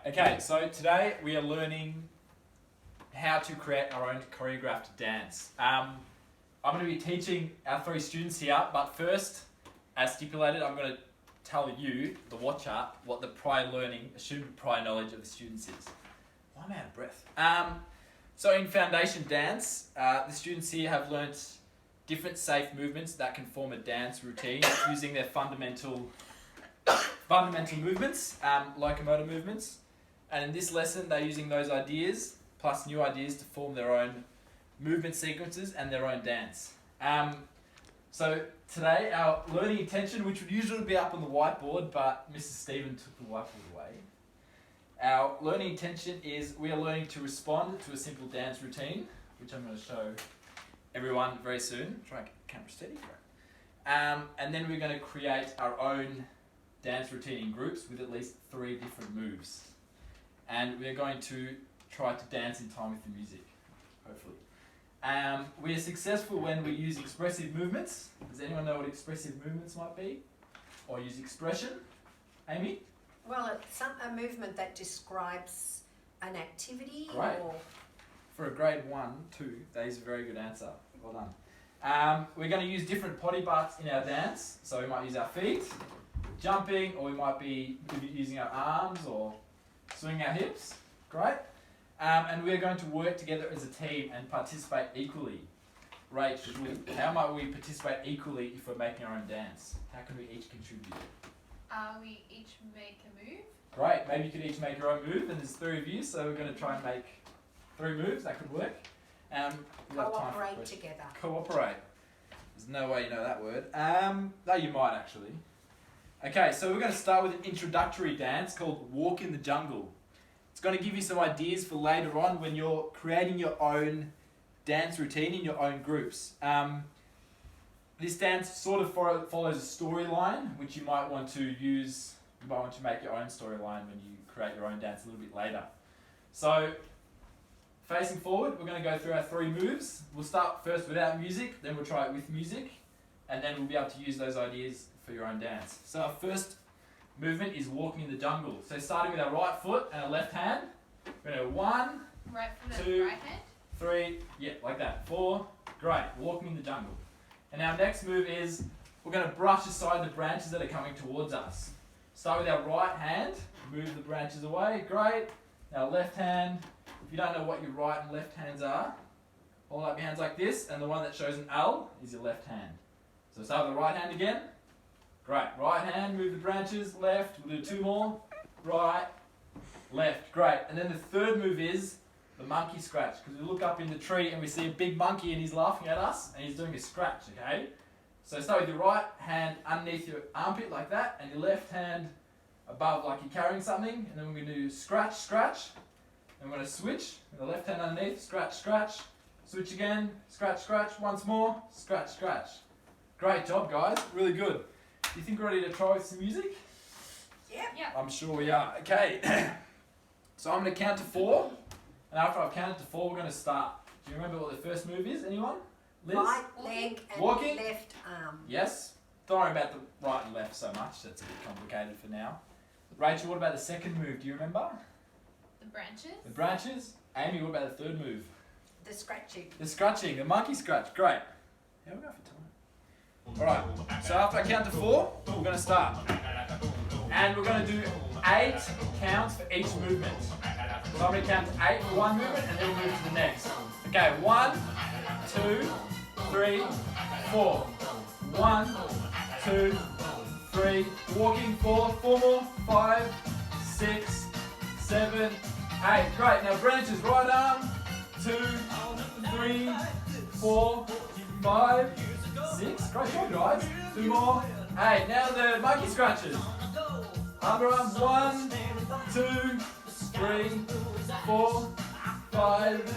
Okay, so today we are learning how to create our own choreographed dance. I'm going to be teaching our three students here, but first, as stipulated, I'm going to tell you, the watcher, what the prior learning, assumed prior knowledge of the students is. Why am I out of breath? So in foundation dance, the students here have learnt different safe movements that can form a dance routine using their fundamental movements, locomotor movements. And in this lesson, they're using those ideas plus new ideas to form their own movement sequences and their own dance. So today, our learning intention, which would usually be up on the whiteboard, but Mrs. Stephen took the whiteboard away. Our learning intention is we are learning to respond to a simple dance routine, which I'm going to show everyone very soon. Try and get the camera steady. And then we're going to create our own dance routine in groups with at least 3 different moves. And we're going to try to dance in time with the music, hopefully. We are successful when we use expressive movements. Does anyone know what expressive movements might be? Or use expression? Amy? Well, it's a movement that describes an activity. Great. Or... For a grade 1, 2, that is a very good answer. Well done. We're going to use different body parts in our dance. So we might use our feet, jumping, or we might be using our arms or swinging our hips. Great. And we're going to work together as a team and participate equally. Rach, how might we participate equally if we're making our own dance? How can we each contribute? We each make a move. Great, maybe you could each make your own move, and there's 3 of you, so we're going to try and make 3 moves. That could work. Cooperate together. Cooperate. There's no way you know that word. No, you might actually. Okay, so we're going to start with an introductory dance called Walk in the Jungle. It's going to give you some ideas for later on when you're creating your own dance routine in your own groups. This dance sort of follows a storyline, which you might want to use. You might want to make your own storyline when you create your own dance a little bit later. So, facing forward, we're going to go through our 3 moves. We'll start first without music, then we'll try it with music, and then we'll be able to use those ideas for your own dance. So our first movement is walking in the jungle. So starting with our right foot and our left hand, we're going to go 1, Right foot 2, and right hand. 3, yeah, like that. 4, great, walking in the jungle. And our next move is we're going to brush aside the branches that are coming towards us. Start with our right hand, move the branches away, great. Now left hand, if you don't know what your right and left hands are, hold up your hands like this, and the one that shows an L is your left hand. So start with the right hand again. Great, right hand, move the branches, left, we'll do 2 more, right, left, great. And then the third move is the monkey scratch, because we look up in the tree and we see a big monkey and he's laughing at us and he's doing a scratch, okay? So start with your right hand underneath your armpit like that, and your left hand above like you're carrying something, and then we're going to do scratch, scratch, and we're going to switch with the left hand underneath, scratch, scratch, switch again, scratch, scratch, once more, scratch, scratch. Great job guys, really good. Do you think we're ready to try with some music? Yep. Yeah. I'm sure we are. Okay, so I'm going to count to 4, and after I've counted to 4, we're going to start. Do you remember what the first move is? Anyone? Liz? Right leg and Walking? left arm. Yes. Don't worry about the right and left so much. That's a bit complicated for now. Rachel, what about the second move? Do you remember? The branches. The branches. Amy, what about the third move? The scratching. The scratching, the monkey scratch. Great. How are we going for time? Alright, so after I count to 4, we're going to start. And we're going to do 8 counts for each movement. So I'm going to count to 8 for one movement and then we'll move to the next. Okay, 1, 2, 3, 4. 1, 2, 3. Walking 4, 4 more, 5, 6, 7, 8. Great, now branches, right arm, 2, 3, 4, 5, 6. Great job guys. 2 more, 8. Now the monkey scratches. Underarms, 1, 2, 3, 4, 5,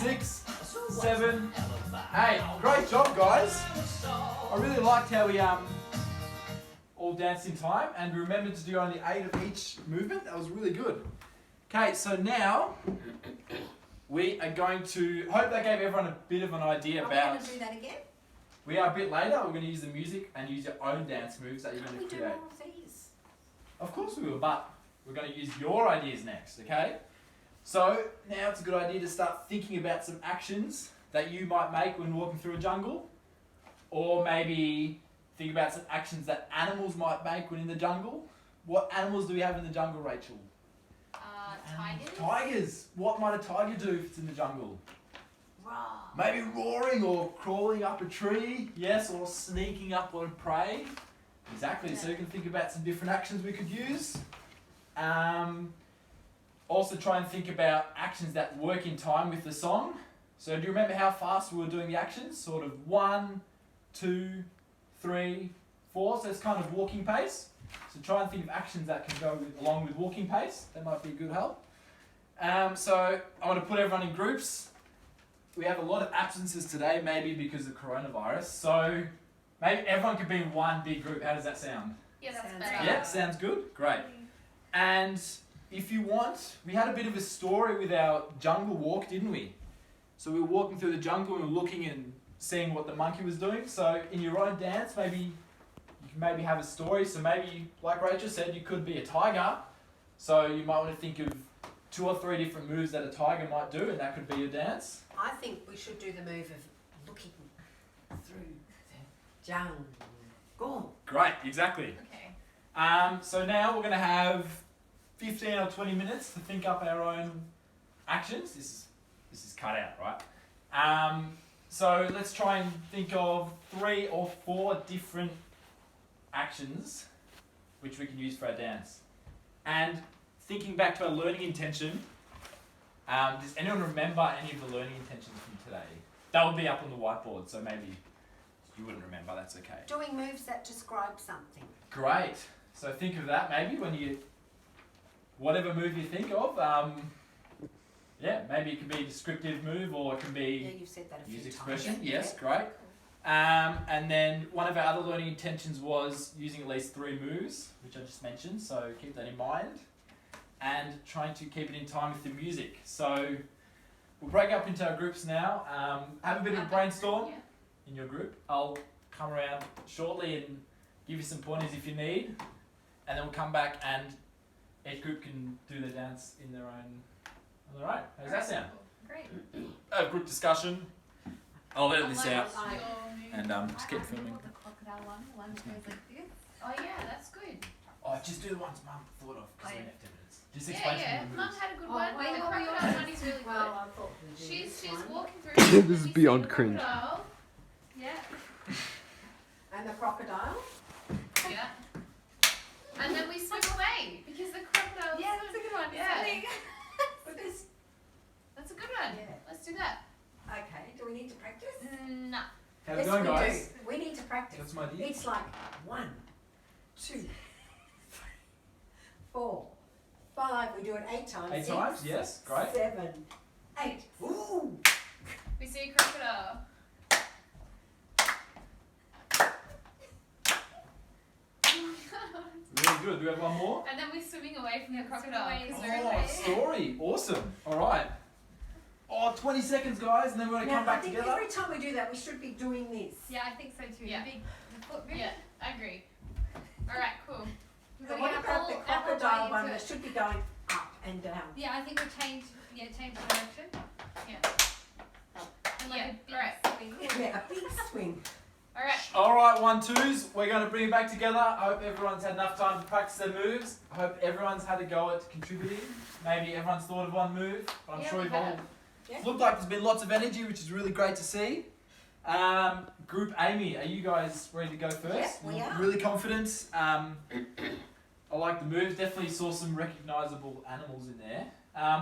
6, 7, 8. Great job guys. I really liked how we all danced in time, and we remembered to do only 8 of each movement. That was really good. Okay, so now we are going to, hope that gave everyone a bit of an idea about. Are we going to do that again? We are a bit later. We're going to use the music and use your own dance moves that you're going to We do create. all of these. Of course we will, but we're going to use your ideas next, okay? So now it's a good idea to start thinking about some actions that you might make when walking through a jungle, or maybe think about some actions that animals might make when in the jungle. What animals do we have in the jungle, Rachel? Tigers. Tigers. What might a tiger do if it's in the jungle? Roar. Maybe roaring or crawling up a tree, yes, or sneaking up on prey. Exactly, so you can think about some different actions we could use. Also try and think about actions that work in time with the song. So do you remember how fast we were doing the actions? Sort of 1, 2, 3, 4, so it's kind of walking pace. So try and think of actions that can go along with walking pace. That might be a good help. So I want to put everyone in groups. We have a lot of absences today, maybe because of coronavirus. So maybe everyone could be in one big group. How does that sound? Yeah, that's Sounds better. Yeah, sounds good. Great. And if you want, we had a bit of a story with our jungle walk, didn't we? So we were walking through the jungle and we were looking and seeing what the monkey was doing. So in your own dance, maybe you can maybe have a story. So maybe, like Rachel said, you could be a tiger. So you might want to think of 2 or 3 different moves that a tiger might do, and that could be your dance. I think we should do the move of looking through the jungle. Great, exactly. Okay. So now we're going to have 15 or 20 minutes to think up our own actions. This is cut out, right? So let's try and think of 3 or 4 different actions which we can use for our dance. And thinking back to our learning intention, does anyone remember any of the learning intentions from today? That will be up on the whiteboard, so maybe you wouldn't remember, that's okay. Doing moves that describe something. Great. So think of that maybe when you, whatever move you think of, yeah, maybe it can be a descriptive move or it can Yeah, be you've said that a few use times. expression. Yeah. Yes, great. And then one of our other learning intentions was using at least 3 moves, which I just mentioned, so keep that in mind. And trying to keep it in time with the music. So we'll break up into our groups now. Have a bit of a brainstorm Yeah. in your group. I'll come around shortly and give you some pointers if you need. And then we'll come back and each group can do their dance in their own. All right. How does that sound? Great. A group discussion. I'll let this Unlike out your move. and just keep filming. The crocodile one that goes like this. Oh yeah, that's good. Oh, just do the ones Mum thought of because we left evidence. Just Yeah, explain yeah. to me the Mum moves. had a good Oh, one. wait, The what were crocodile yours? one is really Well, good. I thought we'd do She's this one. walking through. This and is we see beyond the cringe. crocodile. Yeah. And the crocodile. Yeah. And then we swim away because the crocodile. Yeah, that's a good one. Yeah. But this. That's a good one. Yeah. Let's do that. Okay. Do we need to practice? No. How's Yes, it going, we guys? do. We need to practice. That's my idea. It's like 1, 2, 3, 4, 5. We do it 8 times. 8 times? Yes, great. 7, 8. Ooh. We see a crocodile. Really good. Do we have one more? And then we're swimming away from the crocodile. away, 'cause swim we're Oh, away. story. Awesome. All right. Oh, 20 seconds, guys, and then we're going to come Now, I back think together. every time we do that, we should be doing this. Yeah, I think so too. Yeah. The foot movement. Yeah, I agree. Alright, cool. So what about the crocodile one that should be going up and down? Yeah, I think we'll change the direction. Yeah. And like Yeah, a big right. swing. Yeah, a big swing. Alright. All right, 1, 2s. We're going to bring it back together. I hope everyone's had enough time to practice their moves. I hope everyone's had a go at contributing. Maybe everyone's thought of one move, but I'm Yeah, sure we you've all have. Yeah. looked like there's been lots of energy, which is really great to see. Group Amy, are you guys ready to go first? Yeah, we You're are. Really confident. I like the moves. Definitely saw some recognisable animals in there.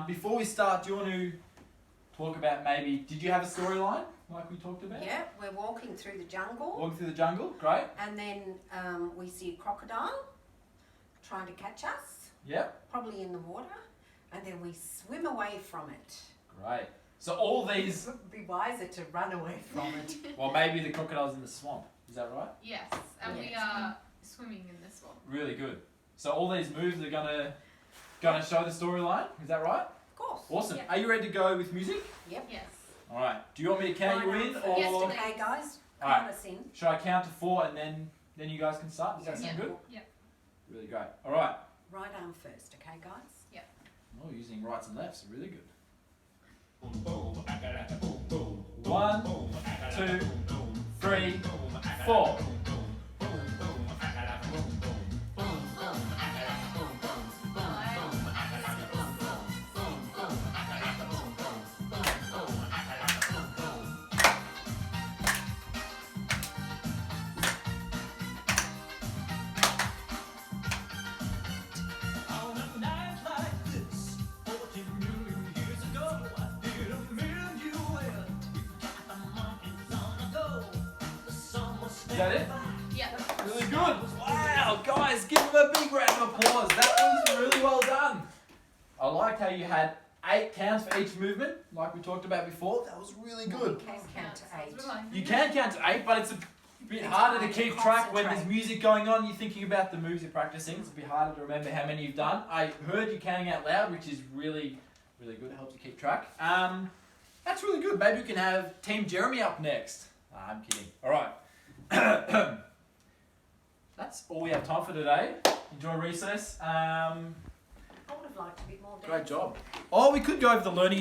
Before we start, do you want to talk about maybe, did you have a storyline like we talked about? Yeah, we're walking through the jungle, Walking through the jungle, great. and then we see a crocodile trying to catch us, Yep, probably in the water, and then we swim away from it. great. So all these, It would be wiser to run away from it. well maybe the crocodile's in the swamp, is that right? Yes, and we Yes. are swimming in this one. Really good. So all these moves are gonna show the storyline, is that right? Of course. Awesome. Yeah. Are you ready to go with music? Yep. Yes. Alright. Do you want me to count you in Yes, or okay, guys. Alright. Count us in. should I count to 4 and then you guys can start? Does that sound Yeah. good? Yeah. Really great. Alright. right arm first, okay, guys? Oh, using rights and lefts, really good. 1, 2, 3, 4. Is that it? Yeah. Really good. Wow, guys, give them a big round of applause. That was really well done. I liked how you had 8 counts for each movement, like we talked about before. That was really good. You can count to 8. You can count to 8, but it's a bit harder to keep track when there's music going on. You're thinking about the moves you're practicing. It's a bit harder to remember how many you've done. I heard you counting out loud, which is really, really good. It helps you keep track. That's really good. Maybe we can have Team Jeremy up next. I'm kidding. All right. That's all we have time for today. Enjoy recess. I would have liked a bit more. Great job. Oh, we could go over the learning